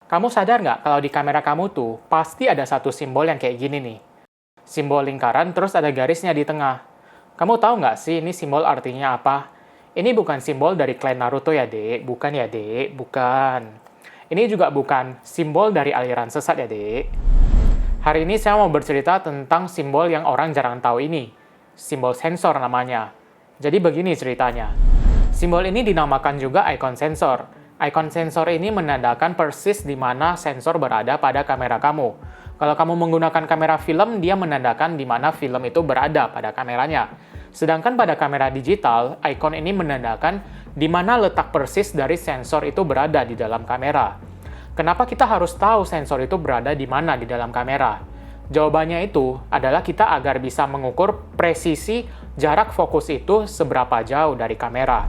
Kamu sadar nggak kalau di kamera kamu tuh pasti ada satu simbol yang kayak gini nih. Simbol lingkaran terus ada garisnya di tengah. Kamu tahu nggak sih ini simbol artinya apa? Ini bukan simbol dari klan Naruto ya, Dek. Bukan ya, Dek. Bukan. Ini juga bukan simbol dari aliran sesat ya, Dek. Hari ini saya mau bercerita tentang simbol yang orang jarang tahu ini. Simbol sensor namanya. Jadi begini ceritanya. Simbol ini dinamakan juga icon sensor. Icon sensor ini menandakan persis di mana sensor berada pada kamera kamu. Kalau kamu menggunakan kamera film, dia menandakan di mana film itu berada pada kameranya. Sedangkan pada kamera digital, icon ini menandakan di mana letak persis dari sensor itu berada di dalam kamera. Kenapa kita harus tahu sensor itu berada di mana di dalam kamera? Jawabannya itu adalah kita agar bisa mengukur presisi jarak fokus itu seberapa jauh dari kamera.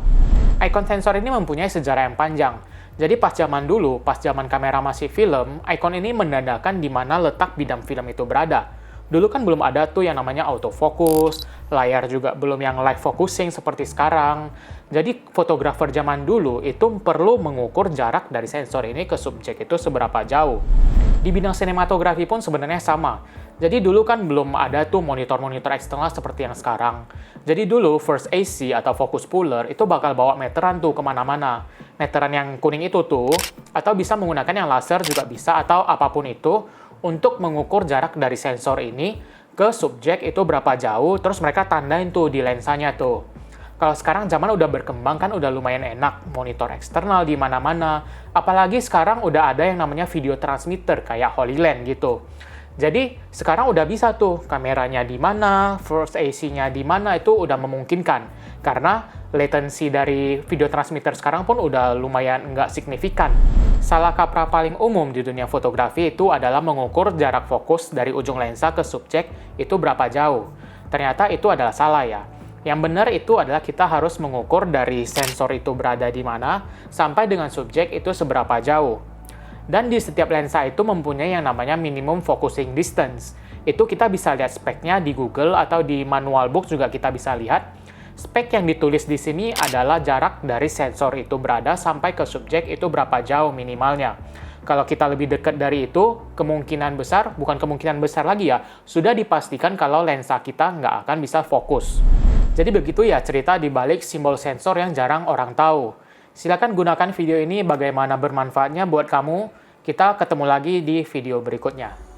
Icon sensor ini mempunyai sejarah yang panjang. Jadi pas zaman dulu, pas zaman kamera masih film, icon ini menandakan di mana letak bidang film itu berada. Dulu kan belum ada tuh yang namanya autofocus, layar juga belum yang live focusing seperti sekarang. Jadi fotografer zaman dulu itu perlu mengukur jarak dari sensor ini ke subjek itu seberapa jauh. Di bidang sinematografi pun sebenarnya sama. Jadi dulu kan belum ada tuh monitor-monitor eksternal seperti yang sekarang. Jadi dulu first AC atau focus puller itu bakal bawa meteran tuh kemana-mana. Meteran yang kuning itu tuh, atau bisa menggunakan yang laser juga bisa, atau apapun itu, untuk mengukur jarak dari sensor ini ke subjek itu berapa jauh, terus mereka tandain tuh di lensanya tuh. Kalau sekarang zaman udah berkembang kan udah lumayan enak, monitor eksternal di mana-mana. Apalagi sekarang udah ada yang namanya video transmitter kayak HoloLens gitu. Jadi sekarang udah bisa tuh kameranya di mana, first AC-nya di mana itu udah memungkinkan. Karena latency dari video transmitter sekarang pun udah lumayan nggak signifikan. Salah kaprah paling umum di dunia fotografi itu adalah mengukur jarak fokus dari ujung lensa ke subjek itu berapa jauh. Ternyata itu adalah salah ya. Yang benar itu adalah kita harus mengukur dari sensor itu berada di mana sampai dengan subjek itu seberapa jauh. Dan di setiap lensa itu mempunyai yang namanya minimum focusing distance. Itu kita bisa lihat speknya di Google atau di manual book juga kita bisa lihat. Spek yang ditulis di sini adalah jarak dari sensor itu berada sampai ke subjek itu berapa jauh minimalnya. Kalau kita lebih dekat dari itu, kemungkinan besar, bukan kemungkinan besar lagi ya, sudah dipastikan kalau lensa kita nggak akan bisa fokus. Jadi begitu ya cerita di balik simbol sensor yang jarang orang tahu. Silakan gunakan video ini bagaimana bermanfaatnya buat kamu. Kita ketemu lagi di video berikutnya.